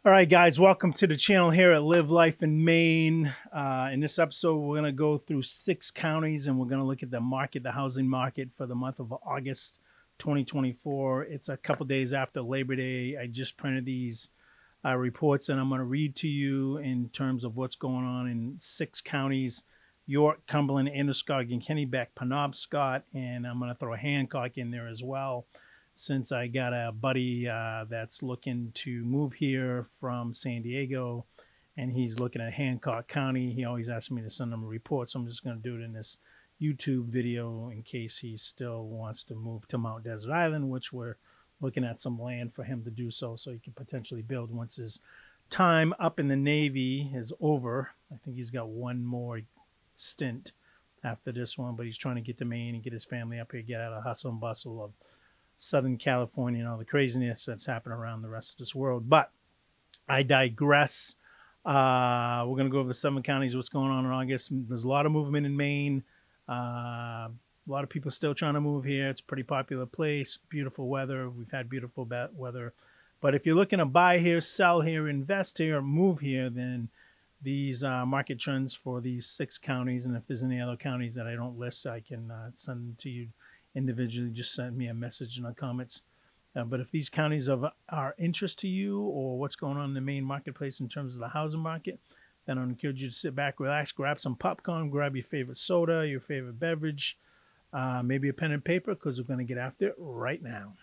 All right, guys, welcome to the channel here at Live Life in Maine. In this episode, we're going to go through 6 counties and we're going to look at the market, the housing market for the month of August 2024. It's a couple days after Labor Day. I just printed these reports and I'm going to read to you in terms of what's going on in 6 counties: York, Cumberland, Androscoggin, Kennebec, Penobscot, and I'm going to throw Hancock in there as well, since I got a buddy that's looking to move here from San Diego, and he's looking at Hancock County. He always asks me to send him a report, so I'm just going to do it in this YouTube video in case he still wants to move to Mount Desert Island, which we're looking at some land for him to do so he can potentially build once his time up in the Navy is over. I think he's got one more stint after this one, but he's trying to get to Maine and get his family up here, get out of the hustle and bustle of Southern California and all the craziness that's happening around the rest of this world. But I digress. We're going to go over the 7 counties, what's going on in August. There's a lot of movement in Maine. A lot of people still trying to move here. It's a pretty popular place. Beautiful weather. We've had beautiful weather. But if you're looking to buy here, sell here, invest here, or move here, then these market trends for these 6 counties. And if there's any other counties that I don't list, I can send them to you individually. Just send me a message in the comments. But if these counties are interest to you, or what's going on in the Maine marketplace in terms of the housing market, then I encourage you to sit back, relax, grab some popcorn, grab your favorite soda, your favorite beverage, maybe a pen and paper, because we're going to get after it right now.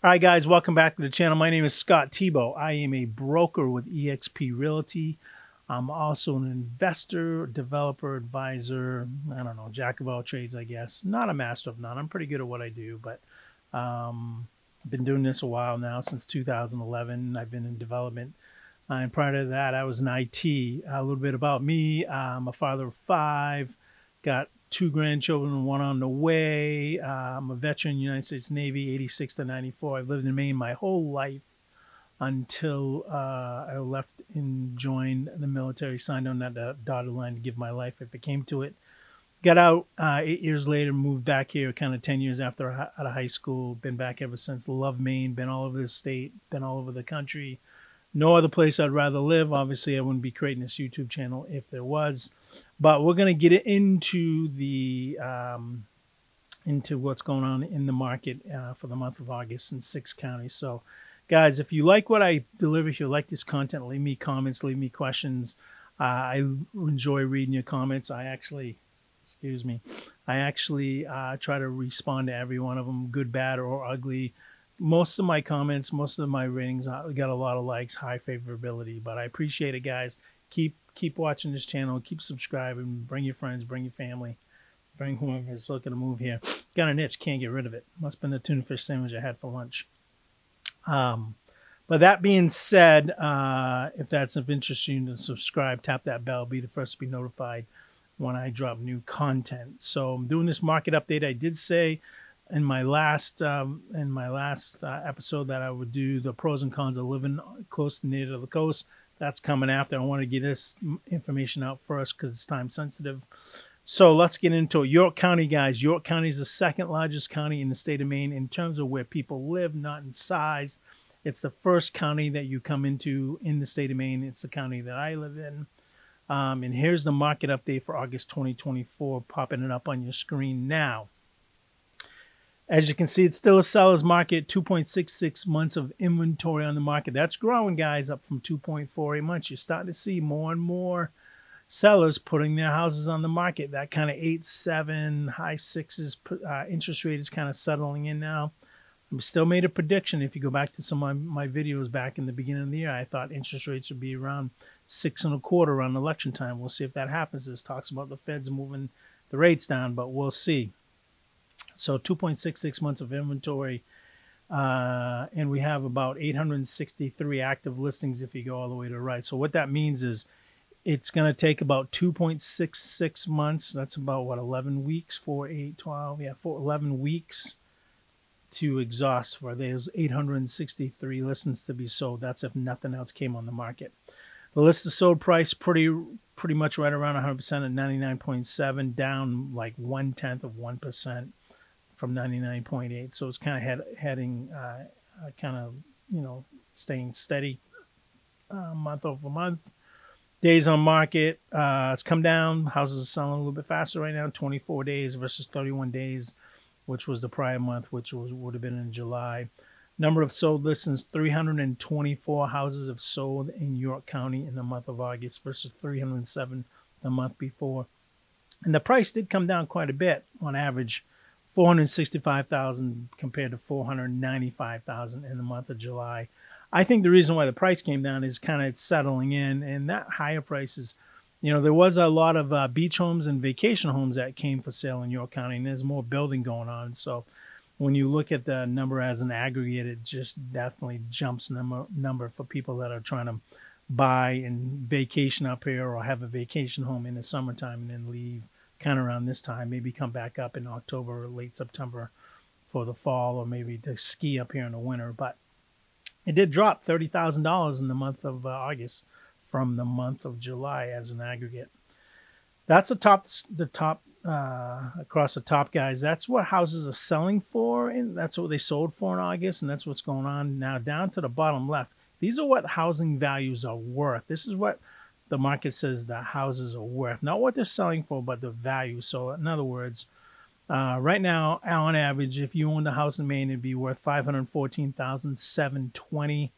All right, guys, welcome back to the channel. My name is Scott Tebow. I am a broker with eXp Realty. I'm also an investor, developer, advisor. I don't know, jack of all trades, I guess. Not a master of none. I'm pretty good at what I do, but I've been doing this a while now, since 2011. I've been in development. And prior to that, I was in IT. A little bit about me. I'm a father of 5, got 2 grandchildren, 1 on the way. I'm a veteran, United States Navy, 86 to 94. I've lived in Maine my whole life until I left and joined the military, signed on that dotted line to give my life if it came to it. Got out 8 years later, moved back here kind of 10 years after out of high school. Been back ever since. Love Maine, been all over the state, been all over the country. No other place I'd rather live. Obviously, I wouldn't be creating this YouTube channel if there was. But we're going to get into the into what's going on in the market for the month of August in 6 counties. So, guys, if you like what I deliver, if you like this content, leave me comments, leave me questions. I enjoy reading your comments. I actually try to respond to every one of them, good, bad, or ugly. Most of my comments, most of my ratings got a lot of likes, high favorability, but I appreciate it, guys. Keep watching this channel, keep subscribing, bring your friends, bring your family, bring whoever is looking to move here. Got an itch, can't get rid of it. Must have been the tuna fish sandwich I had for lunch. But that being said, if that's of interest to you, to subscribe, tap that bell, be the first to be notified when I drop new content. So I'm doing this market update. I did say in my last episode that I would do the pros and cons of living close to near to the coast. That's coming after. I want to get this information out first because it's time sensitive. So let's get into it. York County, guys. York County is the 2nd largest county in the state of Maine in terms of where people live, not in size. It's the first county that you come into in the state of Maine. It's the county that I live in. And here's the market update for August 2024, popping it up on your screen now. As you can see, it's still a seller's market, 2.66 months of inventory on the market. That's growing, guys, up from 2.48 months. You're starting to see more and more sellers putting their houses on the market. That kind of 8.7, high 6s interest rate is kind of settling in now. I still made a prediction. If you go back to some of my videos back in the beginning of the year, I thought interest rates would be around 6.25 around election time. We'll see if that happens. This talks about the Feds moving the rates down, but we'll see. So 2.66 months of inventory, and we have about 863 active listings if you go all the way to the right. So what that means is it's going to take about 2.66 months. That's about, what, 11 weeks, 4, 8, 12, 11 weeks to exhaust for. There's 863 listings to be sold. That's if nothing else came on the market. The list of sold price pretty much right around 100% at 99.7, down like 1/10% from 99.8. So it's kind of heading kind of, staying steady month over month. Days on market, it's come down. Houses are selling a little bit faster right now, 24 days versus 31 days, which was the prior month, which would have been in July. Number of sold listings, 324 houses have sold in York County in the month of August versus 307 the month before. And the price did come down quite a bit on average, 465,000 compared to 495,000 in the month of July. I think the reason why the price came down is kind of settling in, and that higher prices, there was a lot of beach homes and vacation homes that came for sale in York County, and there's more building going on. So when you look at the number as an aggregate, it just definitely jumps number for people that are trying to buy and vacation up here or have a vacation home in the summertime and then leave kind of around this time, maybe come back up in October or late September for the fall, or maybe to ski up here in the winter. But it did drop $30,000 in the month of August from the month of July as an aggregate. That's the top across the top, guys. That's what houses are selling for, and that's what they sold for in August, and that's what's going on now. Down to the bottom left, these are what housing values are worth. This is what the market says the houses are worth, not what they're selling for, but the value. So in other words, right now, on average, if you owned a house in Maine, it'd be worth $514,720.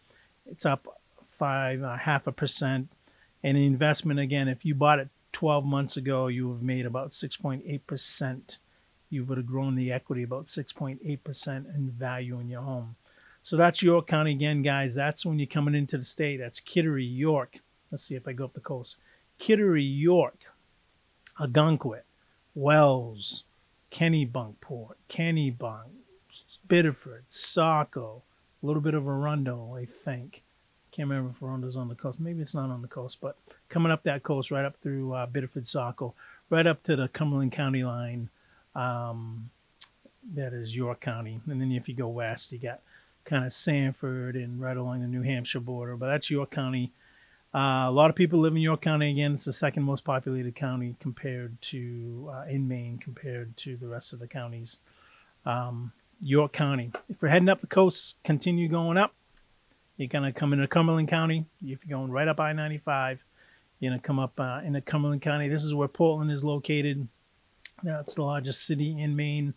It's up 0.5%. And the investment, again, if you bought it 12 months ago, you have made about 6.8%. You would have grown the equity about 6.8% in value in your home. So that's York County again, guys. That's when you're coming into the state. That's Kittery, York. Let's see if I go up the coast. Kittery, York, Algonquin, Wells, Kennebunkport, Kennebunk, Biddeford, Saco, a little bit of Arundel, I think. Can't remember if Arundel's on the coast. Maybe it's not on the coast, but coming up that coast, right up through Biddeford, Saco, right up to the Cumberland County line. That is York County. And then if you go west, you got kind of Sanford and right along the New Hampshire border. But that's York County. A lot of people live in York County. Again, it's the second most populated county compared to in Maine compared to the rest of the counties. York County. If we're heading up the coast, continue going up. You're going to come into Cumberland County. If you're going right up I-95, you're going to come up into Cumberland County. This is where Portland is located. That's the largest city in Maine.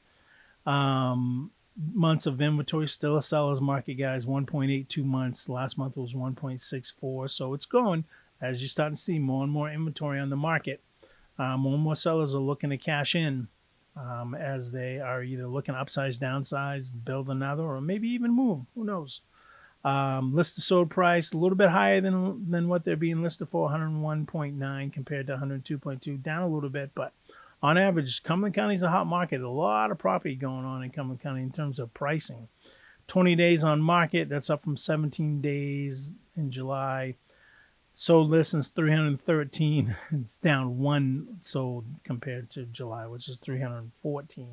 Months of inventory, still a seller's market, guys. 1.82 months. Last month was 1.64. So it's growing as you're starting to see more and more inventory on the market. More and more sellers are looking to cash in as they are either looking to upsize, downsize, build another, or maybe even move. Who knows? Listed sold price a little bit higher than what they're being listed for, 101.9 compared to 102.2, down a little bit, but on average, Cumberland County is a hot market. A lot of property going on in Cumberland County in terms of pricing. 20 days on market, that's up from 17 days in July. Sold listings 313. It's down one sold compared to July, which is 314.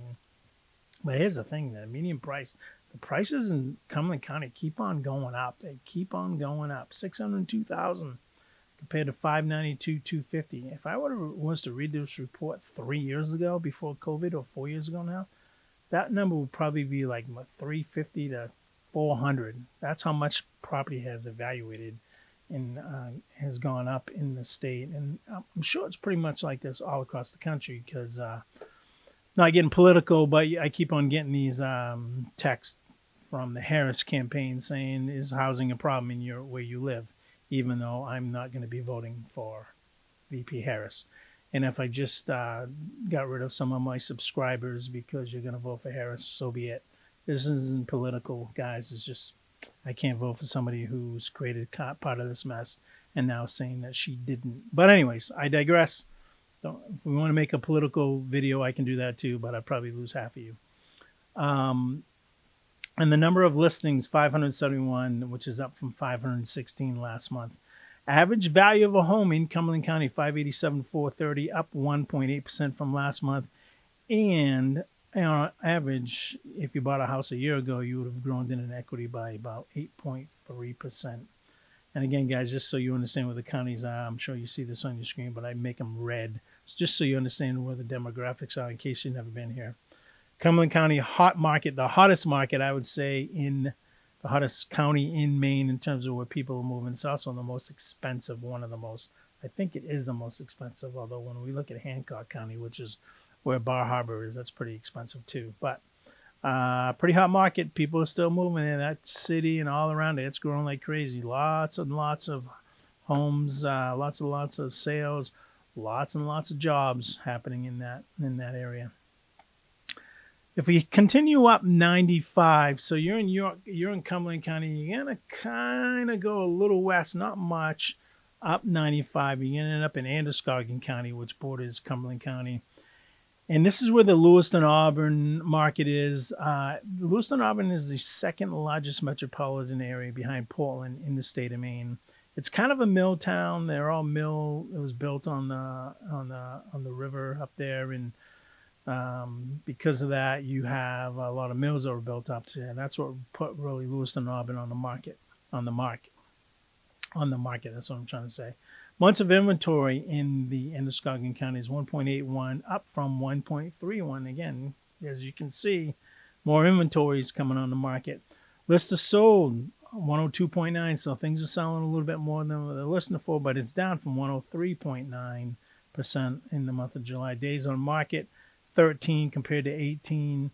But here's the thing, the median price. The prices in Cumberland County keep on going up. They keep on going up. $602,000 compared to $592,250. If I was to read this report 3 years ago before COVID, or 4 years ago now, that number would probably be like $350 to $400. That's how much property has evaluated and has gone up in the state. And I'm sure it's pretty much like this all across the country because not getting political, but I keep on getting these texts from the Harris campaign saying, is housing a problem in where you live? Even though I'm not going to be voting for VP Harris. And if I just got rid of some of my subscribers because you're going to vote for Harris, so be it. This isn't political, guys. It's just I can't vote for somebody who's created part of this mess and now saying that she didn't. But anyways, I digress. If we want to make a political video, I can do that too, but I'd probably lose half of you. And the number of listings, 571, which is up from 516 last month. Average value of a home in Cumberland County, $587,430, up 1.8% from last month. And on average, if you bought a house a year ago, you would have grown in equity by about 8.3%. And again, guys, just so you understand where the counties are, I'm sure you see this on your screen, but I make them red, just so you understand where the demographics are in case you've never been here. Cumberland County, hot market, the hottest market, I would say, in the hottest county in Maine in terms of where people are moving. It's also the most expensive, one of the most. I think it is the most expensive, although when we look at Hancock County, which is where Bar Harbor is, that's pretty expensive too. But pretty hot market. People are still moving in that city and all around it. It's growing like crazy. Lots and lots of homes, lots and lots of sales, lots and lots of jobs happening in that area. If we continue up 95, so you're in York, you're in Cumberland County, you're gonna kind of go a little west, not much, up 95. You're gonna end up in Androscoggin County, which borders Cumberland County. And this is where the Lewiston Auburn market is. Lewiston Auburn is the second largest metropolitan area behind Portland in the state of Maine. It's kind of a mill town. They're all mill. It was built on the river up there, and because of that, you have a lot of mills that were built up there. And that's what put really Lewiston Auburn on the market, on the market, on the market. That's what I'm trying to say. Months of inventory in the Androscoggin County is 1.81, up from 1.31. Again, as you can see, more inventory is coming on the market. List of sold, 102.9, so things are selling a little bit more than they're listing for, but it's down from 103.9% in the month of July. Days on market, 13 compared to 18.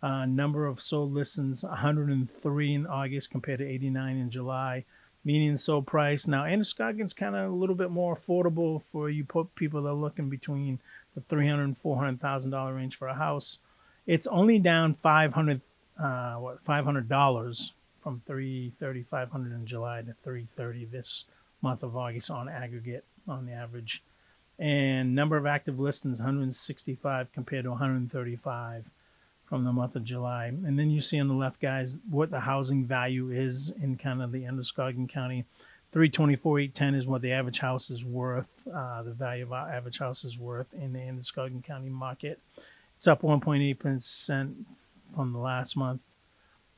Number of sold listings, 103 in August compared to 89 in July. Median sold price. Now, Androscoggin's kind of a little bit more affordable for you people that are looking between the $300,000 and $400,000 range for a house. It's only down $500 from $330,500 in July to $330 this month of August on aggregate, on the average. And number of active listings, 165 compared to 135 from the month of July. And then you see on the left, guys, what the housing value is in kind of the Androscoggin County. 324,810 is what the average house is worth. The value of our average house is worth in the Androscoggin County market. It's up 1.8% from the last month.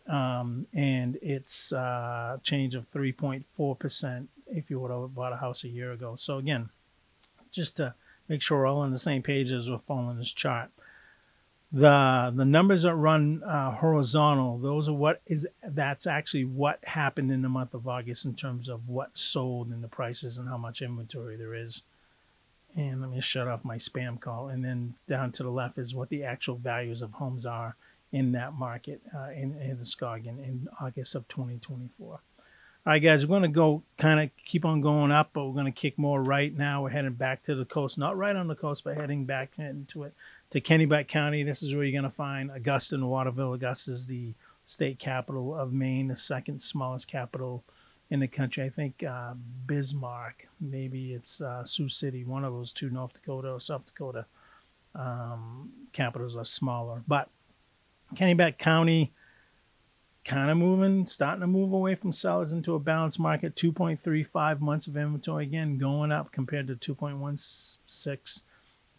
And it's a change of 3.4% if you would have bought a house a year ago. So again, just to make sure we're all on the same page as we're following this chart. The numbers that run horizontal, those are that's actually what happened in the month of August in terms of what sold and the prices and how much inventory there is. And let me shut off my spam call. And then down to the left is what the actual values of homes are in that market in Androscoggin in August of 2024. All right, guys, we're going to go kind of keep on going up, but we're going to kick more right now. We're heading back to the coast, not right on the coast, but heading back into it. To Kennebec County. This is where you're going to find Augusta and Waterville. Augusta is the state capital of Maine, the second smallest capital in the country. I think Bismarck, maybe it's Sioux City, one of those two, North Dakota or South Dakota capitals are smaller. But Kennebec County kind of starting to move away from sellers into a balanced market. 2.35 months of inventory, again, going up compared to 2.16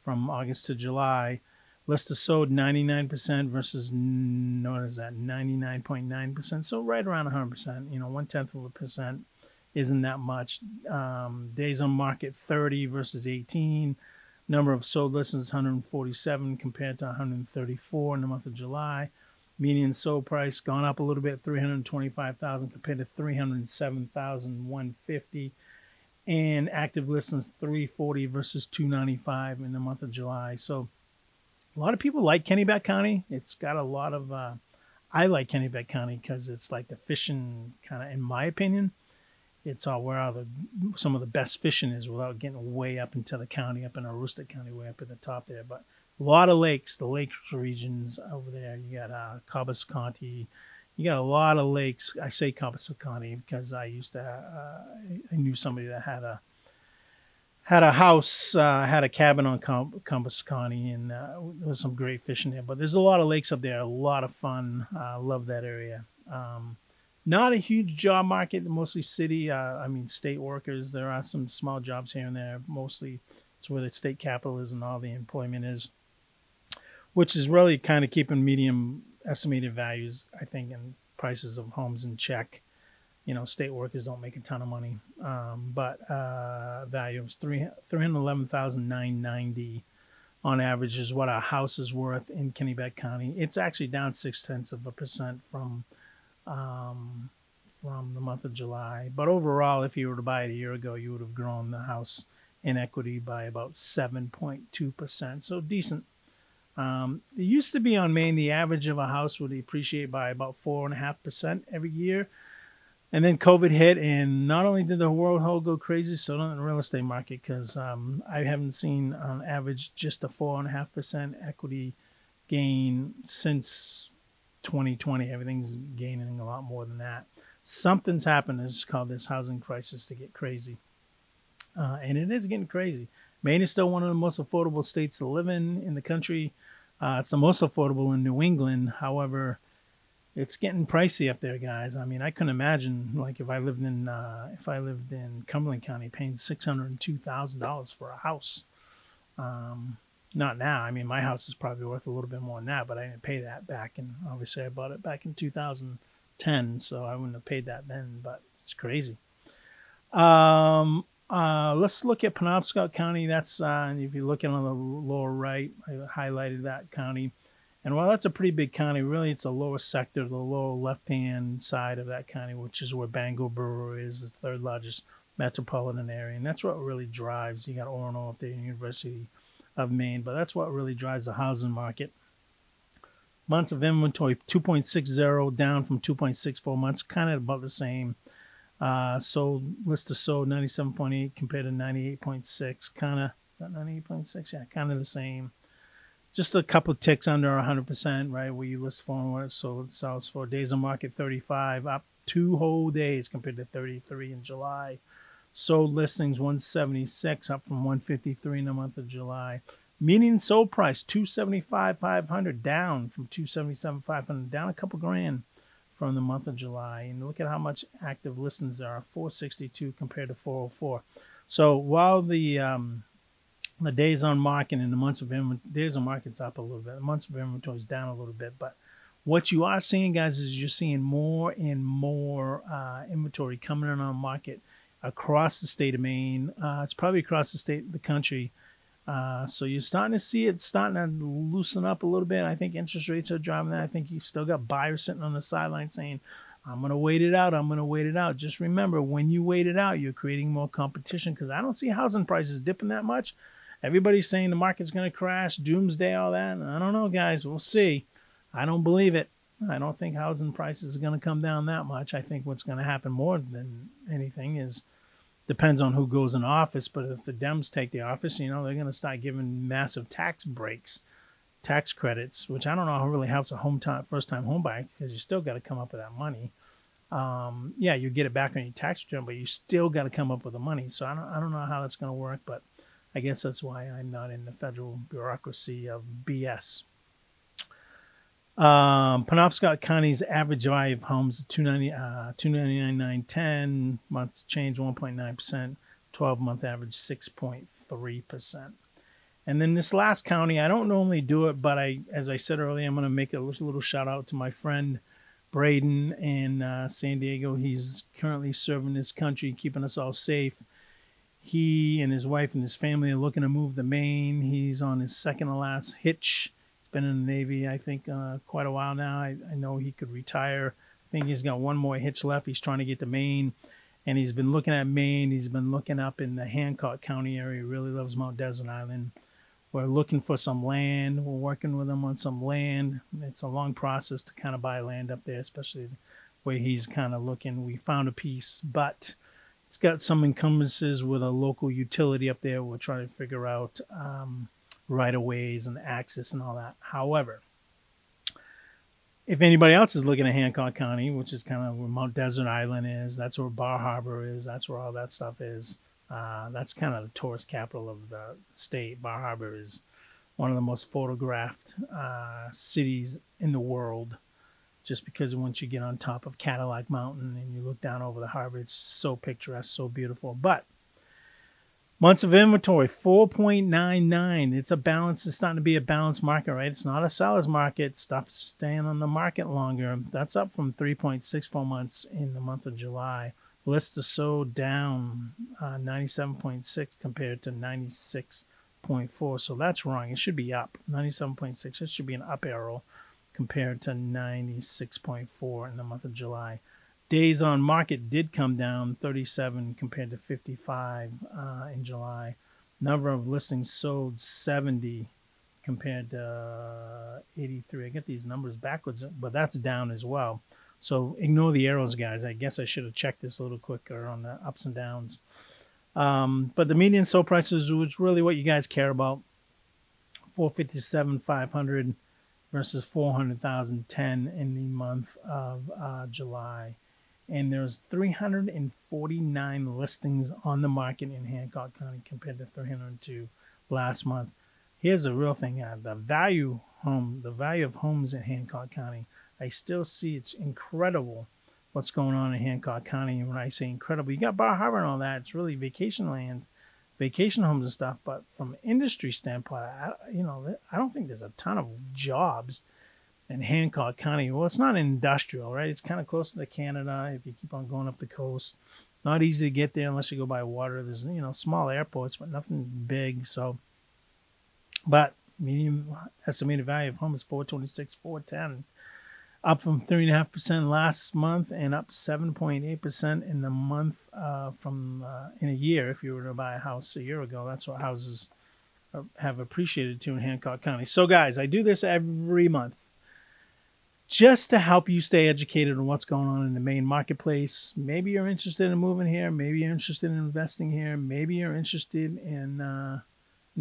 from August to July. List of sold 99% versus, what is that, 99.9%. So right around 100%, 0.1% isn't that much. Days on market 30 versus 18. Number of sold listings 147 compared to 134 in the month of July. Median sold price gone up a little bit, $325,000 compared to $307,150. And active listings 340 versus 295 in the month of July. So a lot of people like Kennebec County. It's got a lot of I like Kennebec County because it's like the fishing kind of, in my opinion, it's all where some of the best fishing is without getting way up into the county, up in Aroostook County, way up at the top there. But a lot of lakes, the lake regions over there. You got Cumberland County. You got a lot of lakes. I say Cumberland County because I used to, I knew somebody that had a house, had a cabin on Cumberland County, and there was some great fishing there. But there's a lot of lakes up there, a lot of fun. Love that area. Not a huge job market, mostly city, state workers. There are some small jobs here and there. Mostly it's where the state capital is and all the employment is. which is really kind of keeping medium estimated values, I think, and prices of homes in check. State workers don't make a ton of money, but value is 311,990 on average is what our house is worth in Kennebec County. It's actually down 0.6% um, from the month of July. But overall, if you were to buy it a year ago, you would have grown the house in equity by about 7.2%. So decent. It used to be on Maine, the average of a house would appreciate by about 4.5% every year. And then COVID hit, and not only did the world go crazy, so did the real estate market, because I haven't seen on average just a 4.5% equity gain since 2020. Everything's gaining a lot more than that. Something's happened. It's called this housing crisis to get crazy, and it is getting crazy. Maine is still one of the most affordable states to live in the country. It's the most affordable in New England. However, it's getting pricey up there, guys. I mean, I couldn't imagine like if I lived in Cumberland County paying $602,000 for a house. Not now. I mean, my house is probably worth a little bit more than that, but I didn't pay that back. And obviously, I bought it back in 2010, so I wouldn't have paid that then. But it's crazy. Let's look at Penobscot County. That's if you're looking on the lower right, I highlighted that county. And while that's a pretty big county, really it's the lower sector, the lower left-hand side of that county, which is where Bangor Borough is, the third largest metropolitan area. And that's what really drives. You got Orono up there, University of Maine, but that's what really drives the housing market. Months of inventory, 2.60, down from 2.64 months, kind of about the same. List of sold 97.8 compared to 98.6, kind of 98.6, yeah, kind of the same. Just a couple of ticks under 100%, right? Where you list for what it sold, it sells for. Days on market 35, up 2 whole days compared to 33 in July. Sold listings 176, up from 153 in the month of July. Median sold price 275,500, down from 277,500, down a couple grand from the month of July. And look at how much active listings there are, 462 compared to 404. So while the days on market and the months of days on market's up a little bit, the months of inventory is down a little bit, but what you are seeing, guys, is you're seeing more and more inventory coming in on market across the state of Maine. It's probably across the country. So you're starting to see it starting to loosen up a little bit. I think interest rates are driving that. I think you still got buyers sitting on the sideline saying, I'm going to wait it out. I'm going to wait it out. Just remember, when you wait it out, you're creating more competition, because I don't see housing prices dipping that much. Everybody's saying the market's going to crash, doomsday, all that. I don't know, guys. We'll see. I don't believe it. I don't think housing prices are going to come down that much. I think what's going to happen more than anything is, depends on who goes in office. But if the Dems take the office, they're going to start giving massive tax breaks, tax credits, which I don't know how really helps a first-time home buyer, because you still got to come up with that money. Yeah, you get it back on your tax return, but you still got to come up with the money. So I don't know how that's going to work, but I guess that's why I'm not in the federal bureaucracy of BS. Penobscot County's average value of homes is $299,910, month change 1.9%, 12-month average 6.3%. And then this last county, I don't normally do it, but as I said earlier, I'm going to make a little shout out to my friend Braden in San Diego. He's currently serving this country, keeping us all safe. He and his wife and his family are looking to move to Maine. He's on his second to last hitch. He's been in the Navy, I think, quite a while now. I know he could retire. I think he's got one more hitch left. He's trying to get to Maine, and he's been looking at Maine. He's been looking up in the Hancock County area. He really loves Mount Desert Island. We're looking for some land. We're working with him on some land. It's a long process to kind of buy land up there, especially the way he's kind of looking. We found a piece, but it's got some encumbrances with a local utility up there. We're trying to figure out right-of-ways and access and all that. However, if anybody else is looking at Hancock County, which is kind of where Mount Desert Island is, that's where Bar Harbor is, that's where all that stuff is. That's kind of the tourist capital of the state. Bar Harbor is one of the most photographed cities in the world, just because once you get on top of Cadillac Mountain and you look down over the harbor, it's so picturesque, so beautiful. But Months of inventory, 4.99. It's a balance. It's starting to be a balanced market, right? It's not a seller's market. Stuff's staying on the market longer. That's up from 3.64 months in the month of July. Lists are sold down 97.6 compared to 96.4. So that's wrong. It should be up. 97.6. It should be an up arrow compared to 96.4 in the month of July. Days on market did come down 37 compared to 55 in July. Number of listings sold 70 compared to 83. I get these numbers backwards, but that's down as well. So ignore the arrows, guys. I guess I should have checked this a little quicker on the ups and downs. But the median sold prices, which is really what you guys care about, 457,500 versus 400,010 in the month of July. And there's 349 listings on the market in Hancock County compared to 302 last month. Here's the real thing: the value of homes in Hancock County. I still see it's incredible what's going on in Hancock County. And when I say incredible, you got Bar Harbor and all that. It's really vacation lands, vacation homes and stuff. But from an industry standpoint, I don't think there's a ton of jobs in Hancock County. Well, it's not industrial, right? It's kind of close to Canada if you keep on going up the coast. Not easy to get there unless you go by water. There's, small airports, but nothing big. So, but median estimated value of home is 426, 410, up from 3.5% last month and up 7.8% in the month in a year. If you were to buy a house a year ago, that's what houses have appreciated to in Hancock County. So, guys, I do this every month, just to help you stay educated on what's going on in the Maine marketplace. Maybe you're interested in moving here. Maybe you're interested in investing here. Maybe you're interested in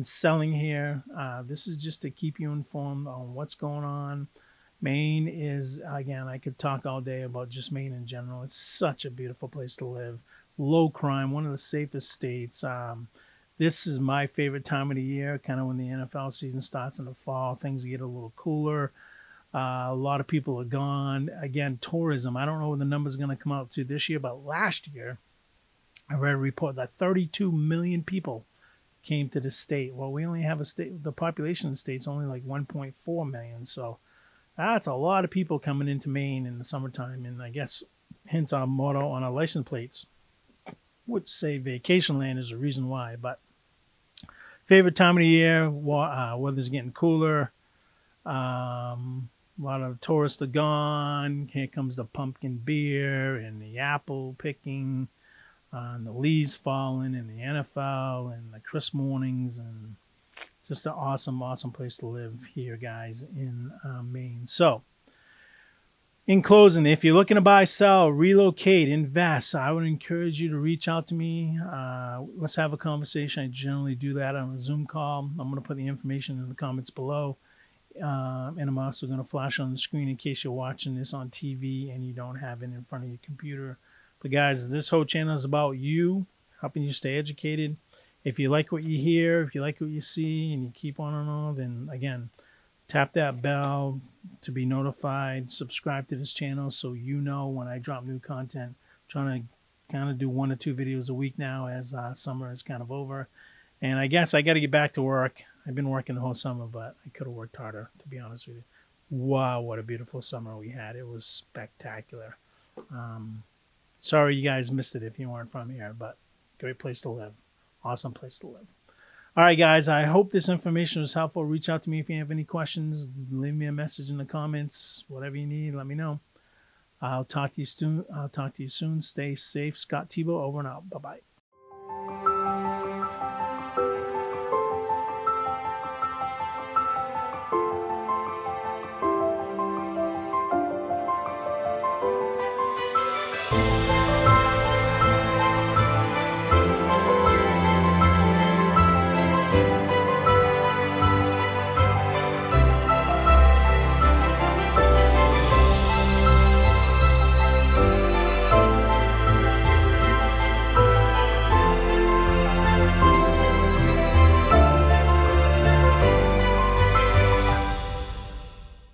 selling here. This is just to keep you informed on what's going on. Maine is, again, I could talk all day about just Maine in general. It's such a beautiful place to live. Low crime, one of the safest states. This is my favorite time of the year, kind of when the NFL season starts in the fall. Things get a little cooler. A lot of people are gone. Again, tourism. I don't know what the number's going to come out to this year, but last year I read a report that 32 million people came to the state. Well, we only have the population of the state's only like 1.4 million. So that's a lot of people coming into Maine in the summertime. And I guess hence our motto on our license plates, which say vacation land, is the reason why. But favorite time of the year, weather's getting cooler. A lot of tourists are gone. Here comes the pumpkin beer and the apple picking, and the leaves falling, and the NFL and the crisp mornings, and just an awesome, awesome place to live here, guys, in Maine. So, in closing, if you're looking to buy, sell, relocate, invest, I would encourage you to reach out to me. Let's have a conversation. I generally do that on a Zoom call. I'm going to put the information in the comments below. And I'm also going to flash on the screen in case you're watching this on TV and you don't have it in front of your computer. But guys, this whole channel is about you, helping you stay educated. If you like what you hear, if you like what you see, and you keep on, then again, tap that bell to be notified. Subscribe to this channel so you know when I drop new content. I'm trying to kind of do 1 or 2 videos a week now as summer is kind of over. And I guess I got to get back to work. I've been working the whole summer, but I could have worked harder, to be honest with you. Wow, what a beautiful summer we had. It was spectacular. Sorry you guys missed it if you weren't from here, but great place to live. Awesome place to live. All right, guys, I hope this information was helpful. Reach out to me if you have any questions. Leave me a message in the comments. Whatever you need, let me know. I'll talk to you soon. Stay safe. Scott Tebow, over and out. Bye-bye.